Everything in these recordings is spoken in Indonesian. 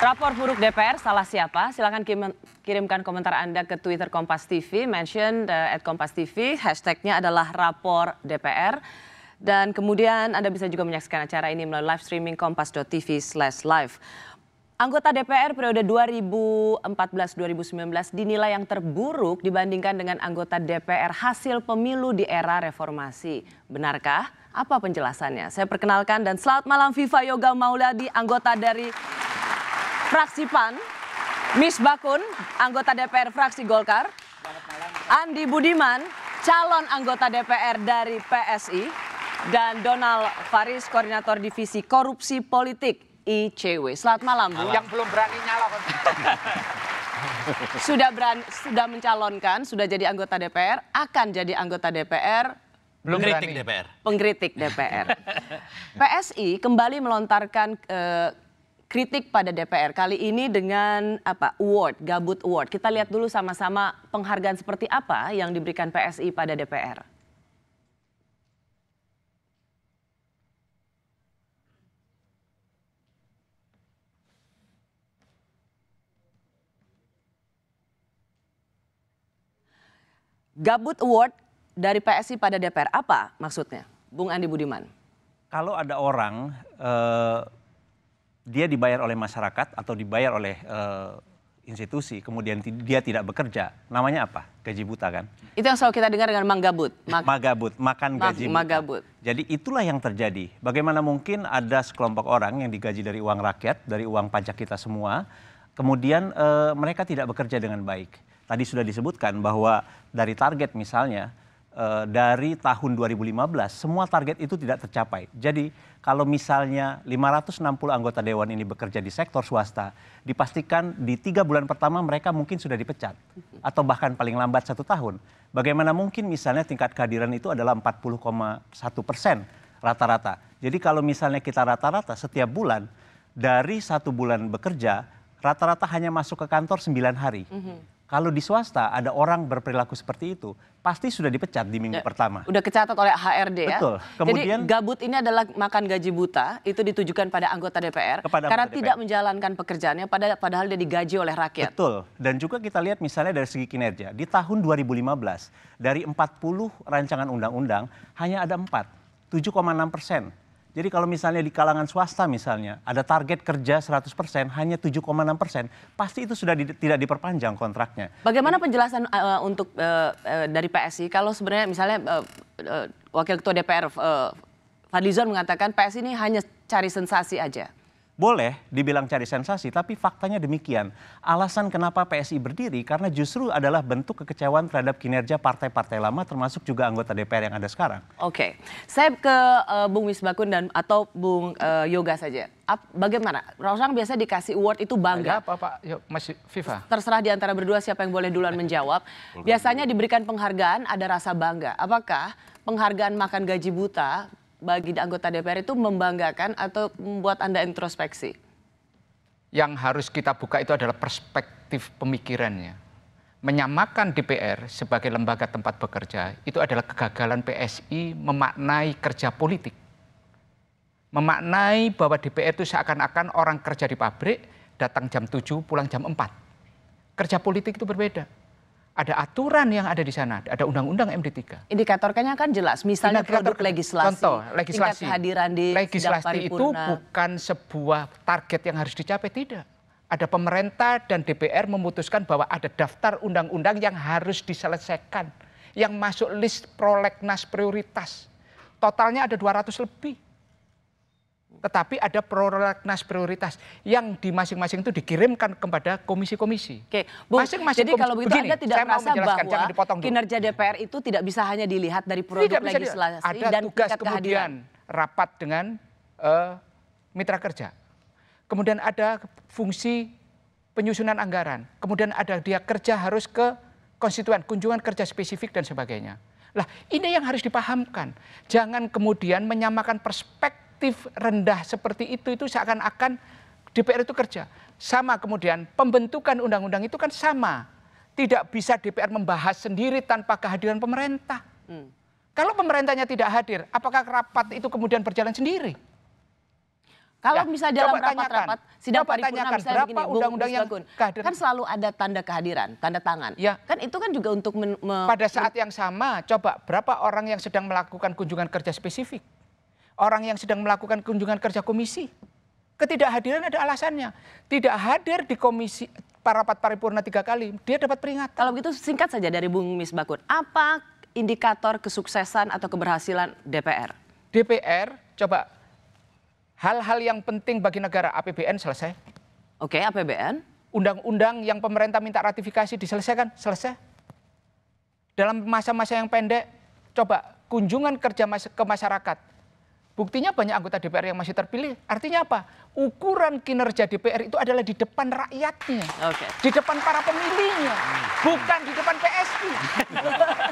Rapor buruk DPR salah siapa? Silakan kirimkan komentar Anda ke Twitter Kompas TV, mention @Kompas TV, hashtagnya adalah rapor DPR. Dan kemudian Anda bisa juga menyaksikan acara ini melalui live streaming kompas.tv/live. Anggota DPR periode 2014-2019 dinilai yang terburuk dibandingkan dengan anggota DPR hasil pemilu di era reformasi. Benarkah? Apa penjelasannya? Saya perkenalkan dan selamat malam Viva Yoga Mauladi, anggota dari fraksi PAN, Miss Bakun, anggota DPR fraksi Golkar, Andi Budiman, calon anggota DPR dari PSI, dan Donald Faris, koordinator divisi korupsi politik ICW. Selamat malam, Bu. Yang belum berani nyalon. Sudah mencalonkan, sudah jadi anggota DPR, akan jadi anggota DPR. Belum Pengkritik berani. DPR. Pengkritik DPR. PSI kembali melontarkan kritik pada DPR kali ini dengan award, Gabut Award. Kita lihat dulu sama-sama penghargaan seperti apa yang diberikan PSI pada DPR. Gabut Award dari PSI pada DPR, apa maksudnya? Bung Andi Budiman. Kalau ada orang dia dibayar oleh masyarakat atau dibayar oleh institusi, kemudian dia tidak bekerja, namanya apa? Gaji buta kan? Itu yang selalu kita dengar dengan Manggabut. Magabut, makan gaji buta. Magabut. Jadi itulah yang terjadi. Bagaimana mungkin ada sekelompok orang yang digaji dari uang rakyat, dari uang pajak kita semua, kemudian mereka tidak bekerja dengan baik. Tadi sudah disebutkan bahwa dari target misalnya, dari tahun 2015 semua target itu tidak tercapai. Jadi kalau misalnya 560 anggota dewan ini bekerja di sektor swasta, dipastikan di 3 bulan pertama mereka mungkin sudah dipecat atau bahkan paling lambat 1 tahun. Bagaimana mungkin misalnya tingkat kehadiran itu adalah 40,1% rata-rata. Jadi kalau misalnya kita rata-rata setiap bulan dari 1 bulan bekerja, rata-rata hanya masuk ke kantor 9 hari. Kalau di swasta ada orang berperilaku seperti itu, pasti sudah dipecat di minggu pertama. Udah kecatat oleh HRD ya. Betul. Kemudian, jadi gabut ini adalah makan gaji buta, itu ditujukan pada anggota DPR karena tidak menjalankan pekerjaannya padahal dia digaji oleh rakyat. Betul. Dan juga kita lihat misalnya dari segi kinerja. Di tahun 2015 dari 40 rancangan undang-undang hanya ada 4, 7,6%. Jadi kalau misalnya di kalangan swasta misalnya ada target kerja 100%, hanya 7,6%, pasti itu sudah tidak diperpanjang kontraknya. Bagaimana penjelasan untuk dari PSI kalau sebenarnya misalnya Wakil Ketua DPR Fadlizon mengatakan PSI ini hanya cari sensasi aja? Boleh dibilang cari sensasi, tapi faktanya demikian. Alasan kenapa PSI berdiri karena justru adalah bentuk kekecewaan terhadap kinerja partai-partai lama termasuk juga anggota DPR yang ada sekarang. Oke, saya ke Bung Misbakun atau Bung Yoga saja. Bagaimana? Orang biasa dikasih award itu bangga. Ada apa Pak? Yuk, Mas Viva. Terserah di antara berdua siapa yang boleh duluan menjawab. Biasanya diberikan penghargaan ada rasa bangga. Apakah penghargaan makan gaji buta bagi anggota DPR itu membanggakan atau membuat Anda introspeksi? Yang harus kita buka itu adalah perspektif pemikirannya. Menyamakan DPR sebagai lembaga tempat bekerja itu adalah kegagalan PSI memaknai kerja politik. Memaknai bahwa DPR itu seakan-akan orang kerja di pabrik, datang jam 7, pulang jam 4. Kerja politik itu berbeda. Ada aturan yang ada di sana, ada undang-undang MD3. Indikatornya kan jelas, misalnya produk legislasi, contoh, legislasi. Tingkat kehadiran di legislasi itu bukan sebuah target yang harus dicapai, tidak. Ada pemerintah dan DPR memutuskan bahwa ada daftar undang-undang yang harus diselesaikan, yang masuk list prolegnas prioritas. Totalnya ada 200 lebih. Tetapi ada prolegnas prioritas yang di masing-masing itu dikirimkan kepada komisi-komisi. Oke, Bu, masing-masing jadi kalau begitu Anda tidak merasa bahwa kinerja dulu. DPR itu tidak bisa hanya dilihat dari produk legislasi ada dan tugas tingkat kemudian kehadiran. Rapat dengan mitra kerja. Kemudian ada fungsi penyusunan anggaran. Kemudian ada dia kerja harus ke konstituen, kunjungan kerja spesifik dan sebagainya. Lah, ini yang harus dipahamkan. Jangan kemudian menyamakan perspektif rendah seperti itu seakan-akan DPR itu kerja. Sama kemudian pembentukan undang-undang itu kan sama. Tidak bisa DPR membahas sendiri tanpa kehadiran pemerintah. Kalau pemerintahnya tidak hadir, apakah rapat itu kemudian berjalan sendiri? Kalau Ya, misalnya dalam coba tanyakan. rapat-rapat sidang Coba paripurna tanyakan misalnya berapa begini, Bung undang-undang yang Misbakun, kehadiran. kan selalu ada tanda kehadiran, tanda tangan. Ya. Kan itu kan juga untuk Pada saat yang sama, coba berapa orang yang sedang melakukan kunjungan kerja spesifik? Orang yang sedang melakukan kunjungan kerja komisi? Ketidakhadiran ada alasannya. Tidak hadir di komisi rapat paripurna 3 kali, dia dapat peringatan. Kalau begitu singkat saja dari Bung Misbakun, apa indikator kesuksesan atau keberhasilan DPR? DPR, coba hal-hal yang penting bagi negara, APBN selesai. Oke, APBN. Undang-undang yang pemerintah minta ratifikasi diselesaikan, selesai. Dalam masa-masa yang pendek, coba kunjungan kerja ke masyarakat. Buktinya banyak anggota DPR yang masih terpilih. Artinya apa? Ukuran kinerja DPR itu adalah di depan rakyatnya. Oke. Di depan para pemilihnya. Bukan di depan PSI.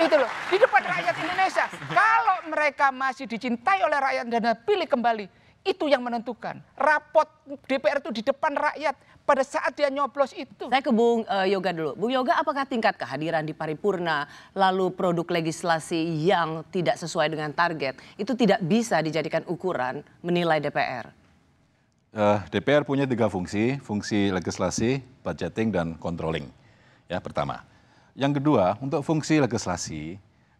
Itu loh, di depan rakyat Indonesia. Kalau mereka masih dicintai oleh rakyat dan pilih kembali, itu yang menentukan. Rapot DPR itu di depan rakyat pada saat dia nyoblos itu. Saya ke Bung Yoga dulu. Bung Yoga, apakah tingkat kehadiran di paripurna lalu produk legislasi yang tidak sesuai dengan target itu tidak bisa dijadikan ukuran menilai DPR? DPR punya 3 fungsi, fungsi legislasi, budgeting, dan controlling. Ya, pertama. Yang kedua, untuk fungsi legislasi,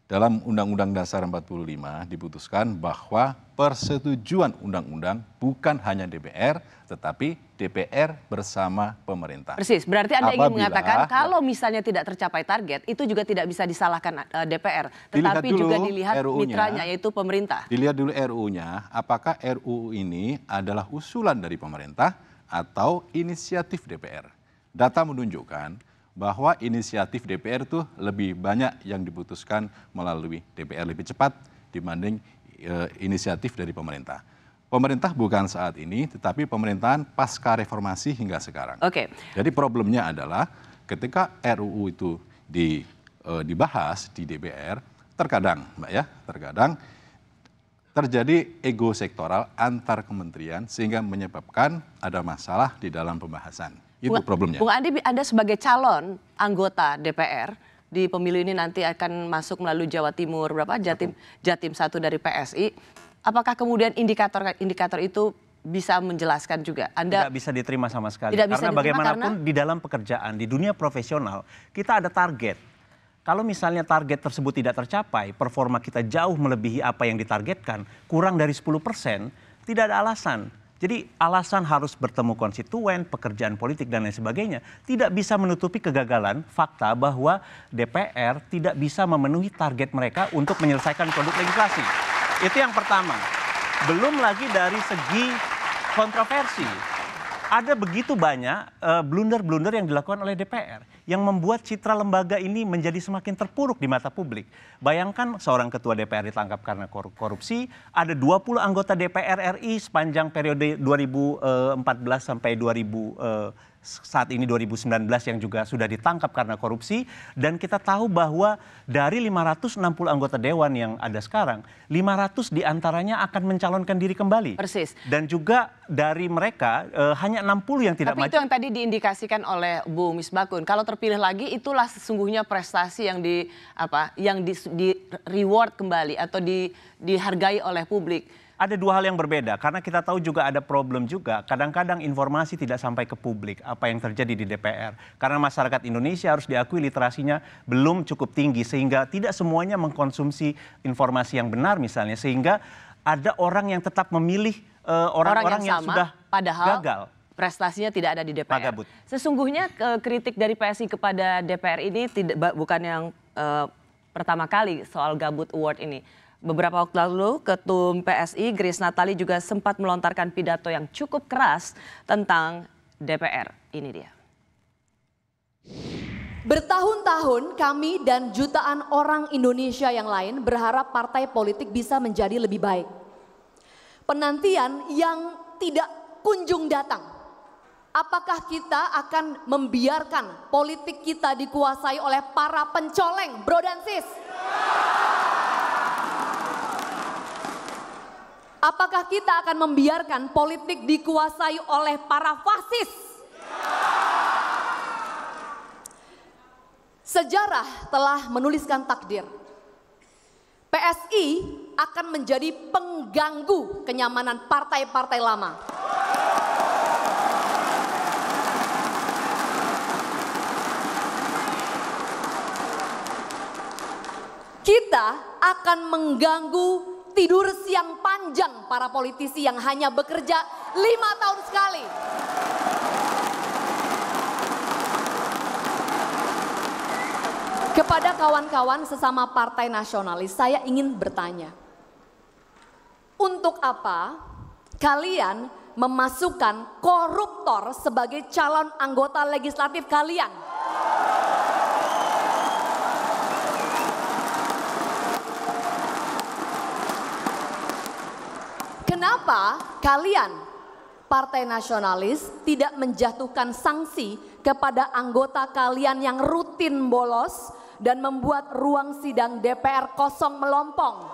dalam Undang-Undang Dasar 45 diputuskan bahwa persetujuan undang-undang bukan hanya DPR, tetapi DPR bersama pemerintah. Persis, berarti Anda ingin Apabila- mengatakan kalau misalnya tidak tercapai target, itu juga tidak bisa disalahkan DPR. Dilihat Tetapi dulu juga dilihat RUU-nya. mitranya, yaitu pemerintah. Dilihat dulu RUU-nya, apakah RUU ini adalah usulan dari pemerintah atau inisiatif DPR. Data menunjukkan bahwa inisiatif DPR itu lebih banyak yang diputuskan melalui DPR lebih cepat dibanding inisiatif dari pemerintah. Pemerintah bukan saat ini, tetapi pemerintahan pasca reformasi hingga sekarang. Oke. Jadi problemnya adalah ketika RUU itu dibahas di DPR, terkadang, Mbak ya, terkadang terjadi ego sektoral antar kementerian sehingga menyebabkan ada masalah di dalam pembahasan. Itu problemnya. Bung Andi, Anda sebagai calon anggota DPR di pemilu ini nanti akan masuk melalui Jawa Timur berapa? Jatim 1 dari PSI. Apakah kemudian indikator itu bisa menjelaskan juga? Anda Tidak bisa diterima sama sekali. Tidak bisa Karena diterima bagaimanapun karena? di dalam pekerjaan, di dunia profesional, kita ada target. Kalau misalnya target tersebut tidak tercapai, performa kita jauh melebihi apa yang ditargetkan, kurang dari 10%, tidak ada alasan. Jadi alasan harus bertemu konstituen, pekerjaan politik dan lain sebagainya tidak bisa menutupi kegagalan fakta bahwa DPR tidak bisa memenuhi target mereka untuk menyelesaikan produk legislasi. Itu yang pertama. Belum lagi dari segi kontroversi. Ada begitu banyak blunder-blunder yang dilakukan oleh DPR yang membuat citra lembaga ini menjadi semakin terpuruk di mata publik. Bayangkan seorang ketua DPR ditangkap karena korupsi, ada 20 anggota DPR RI sepanjang periode 2014 sampai saat ini 2019 yang juga sudah ditangkap karena korupsi, dan kita tahu bahwa dari 560 anggota dewan yang ada sekarang, 500 diantaranya akan mencalonkan diri kembali. Persis. Dan juga dari mereka hanya 60 yang tidak Tapi maju. itu yang tadi diindikasikan oleh Bu Misbakun. Kalau terpilih lagi, itulah sesungguhnya prestasi yang di reward kembali atau dihargai oleh publik. Ada 2 hal yang berbeda, karena kita tahu juga ada problem juga. Kadang-kadang informasi tidak sampai ke publik apa yang terjadi di DPR. Karena masyarakat Indonesia harus diakui literasinya belum cukup tinggi, sehingga tidak semuanya mengkonsumsi informasi yang benar misalnya. Sehingga ada orang yang tetap memilih orang-orang yang sudah padahal gagal. Prestasinya tidak ada di DPR. Pak Gabut. Sesungguhnya kritik dari PSI kepada DPR ini bukan yang pertama kali soal Gabut Award ini. Beberapa waktu lalu, Ketum PSI Grace Natali juga sempat melontarkan pidato yang cukup keras tentang DPR. Ini dia. Bertahun-tahun kami dan jutaan orang Indonesia yang lain berharap partai politik bisa menjadi lebih baik. Penantian yang tidak kunjung datang. Apakah kita akan membiarkan politik kita dikuasai oleh para pencoleng, bro dan sis? Apakah kita akan membiarkan politik dikuasai oleh para fasis? Sejarah telah menuliskan takdir. PSI akan menjadi pengganggu kenyamanan partai-partai lama. kita akan mengganggu tidur siang panjang para politisi yang hanya bekerja 5 tahun sekali. Kepada kawan-kawan sesama partai nasionalis, saya ingin bertanya. Untuk apa kalian memasukkan koruptor sebagai calon anggota legislatif kalian? Kenapa kalian, partai nasionalis, tidak menjatuhkan sanksi kepada anggota kalian yang rutin bolos dan membuat ruang sidang DPR kosong melompong?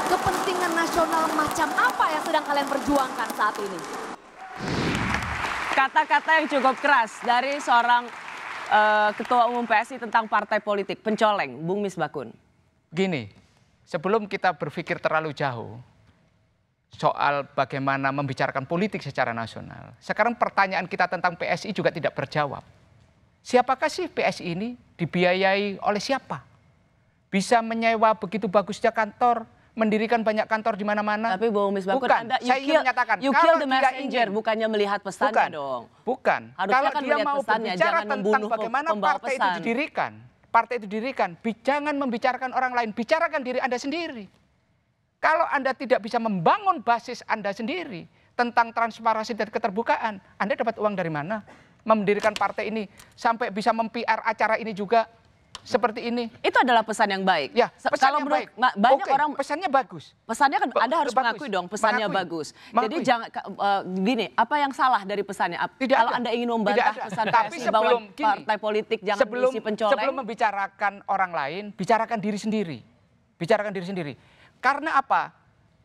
Kepentingan nasional macam apa yang sedang kalian perjuangkan saat ini? Kata-kata yang cukup keras dari seorang Ketua Umum PSI tentang partai politik, pencoleng, Bung Misbakun. Gini, sebelum kita berpikir terlalu jauh soal bagaimana membicarakan politik secara nasional, sekarang pertanyaan kita tentang PSI juga tidak terjawab. Siapakah sih PSI ini? Dibiayai oleh siapa? Bisa menyewa begitu bagusnya kantor, mendirikan banyak kantor di mana-mana? Tapi Bung Misbakun, bukan. Anda Saya ingin menyatakan, you kill the messenger, bukannya melihat pesannya dong. Bukan. Harusnya Kalau kan dia melihat mau pesannya, berbicara jangan tentang membunuh bagaimana pembawa partai pesan. itu didirikan, jangan membicarakan orang lain, bicarakan diri Anda sendiri. Kalau Anda tidak bisa membangun basis Anda sendiri tentang transparansi dan keterbukaan, Anda dapat uang dari mana? Mendirikan partai ini sampai bisa mem-PR acara ini juga seperti ini. Itu adalah pesan yang baik. Ya, pesan kalau yang menurut baik. banyak Oke, orang pesannya bagus. pesannya kan Anda harus bagus. mengakui dong pesannya Mengakui. bagus. Jadi Mengakui. jangan gini, apa yang salah dari pesannya? Tidak Kalau ada. Anda ingin Tidak membantah ada. pesan Tapi PSI bahwa sebelum gini, partai politik jangan diisi pencoleng. Sebelum membicarakan orang lain, bicarakan diri sendiri. Bicarakan diri sendiri. Karena apa?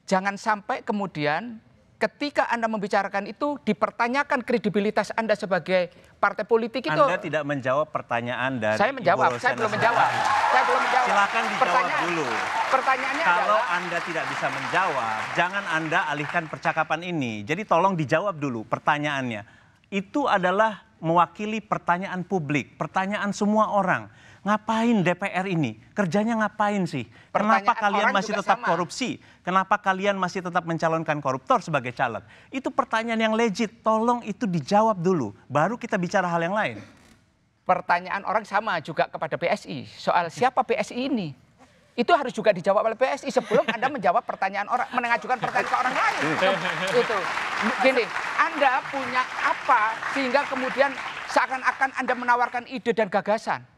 Jangan sampai kemudian ketika Anda membicarakan itu dipertanyakan kredibilitas Anda sebagai partai politik itu. Anda tidak menjawab pertanyaan dari Saya menjawab, Ibu saya Rosana belum menjawab. Said. Saya belum menjawab. Silakan dijawab dulu. Pertanyaannya Kalau adalah Anda tidak bisa menjawab, jangan Anda alihkan percakapan ini. Jadi tolong dijawab dulu pertanyaannya. Itu adalah mewakili pertanyaan publik, pertanyaan semua orang. Ngapain DPR ini? Kerjanya ngapain sih? Kenapa Pertanyaan kalian orang masih juga tetap sama. korupsi? Kenapa kalian masih tetap mencalonkan koruptor sebagai caleg? Itu pertanyaan yang legit. Tolong itu dijawab dulu. Baru kita bicara hal yang lain. pertanyaan orang sama juga kepada PSI soal siapa PSI ini. Itu harus juga dijawab oleh PSI sebelum Anda menjawab pertanyaan orang, mengajukan pertanyaan ke orang lain. Itu. Gini, Anda punya apa sehingga kemudian seakan-akan Anda menawarkan ide dan gagasan.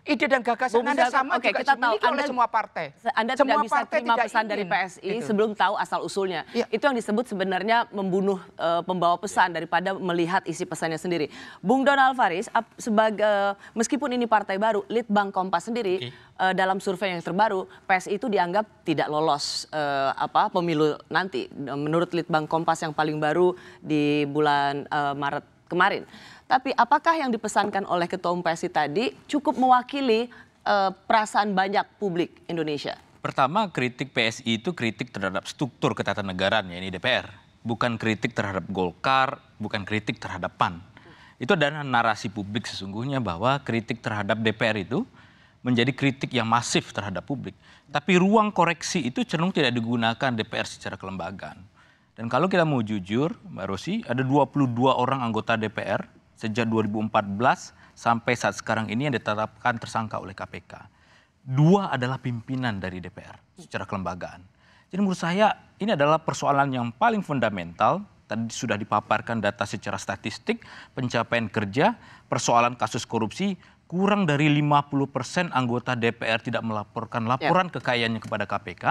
Ide dan gagasan Anda sama juga dimiliki oleh semua partai. Anda semua tidak bisa terima pesan dari ingin. PSI Itu. sebelum tahu asal usulnya. Ya. Itu yang disebut sebenarnya membunuh pembawa pesan daripada melihat isi pesannya sendiri. Bung Donald Faris, sebagai meskipun ini partai baru, Litbang Kompas sendiri dalam survei yang terbaru, PSI itu dianggap tidak lolos pemilu nanti. Menurut Litbang Kompas yang paling baru di bulan Maret kemarin. Tapi apakah yang dipesankan oleh Ketua Umum PSI tadi cukup mewakili perasaan banyak publik Indonesia? Pertama, kritik PSI itu kritik terhadap struktur ketatanegaraan, yaitu DPR. Bukan kritik terhadap Golkar, bukan kritik terhadap PAN. Itu adalah narasi publik sesungguhnya bahwa kritik terhadap DPR itu menjadi kritik yang masif terhadap publik. Tapi ruang koreksi itu cenderung tidak digunakan DPR secara kelembagaan. Dan kalau kita mau jujur, Mbak Rosi, ada 22 orang anggota DPR sejak 2014 sampai saat sekarang ini yang ditetapkan tersangka oleh KPK. 2 adalah pimpinan dari DPR secara kelembagaan. Jadi menurut saya ini adalah persoalan yang paling fundamental. Tadi sudah dipaparkan data secara statistik, pencapaian kerja, persoalan kasus korupsi, kurang dari 50% anggota DPR tidak melaporkan laporan kekayaannya kepada KPK.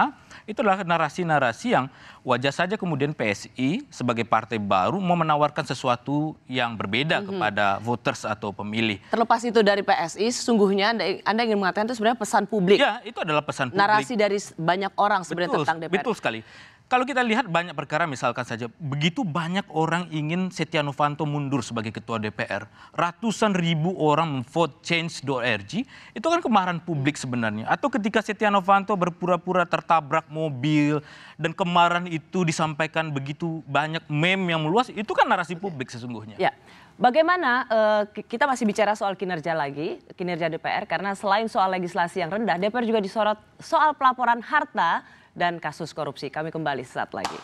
Itu adalah narasi-narasi yang wajar saja kemudian PSI sebagai partai baru mau menawarkan sesuatu yang berbeda kepada voters atau pemilih. Terlepas itu dari PSI, sesungguhnya Anda ingin mengatakan itu sebenarnya pesan publik. Iya, Ya, itu adalah pesan publik. Narasi dari banyak orang sebenarnya tentang DPR. Betul sekali. Kalau kita lihat banyak perkara, misalkan saja begitu banyak orang ingin Setia Novanto mundur sebagai ketua DPR, ratusan ribu orang memvote change.org, itu kan kemarahan publik sebenarnya. Atau ketika Setia Novanto berpura-pura tertabrak mobil dan kemarahan itu disampaikan begitu banyak meme yang meluas, itu kan narasi publik sesungguhnya. Ya. Bagaimana kita masih bicara soal kinerja lagi, kinerja DPR, karena selain soal legislasi yang rendah, DPR juga disorot soal pelaporan harta dan kasus korupsi. Kami kembali sesaat lagi.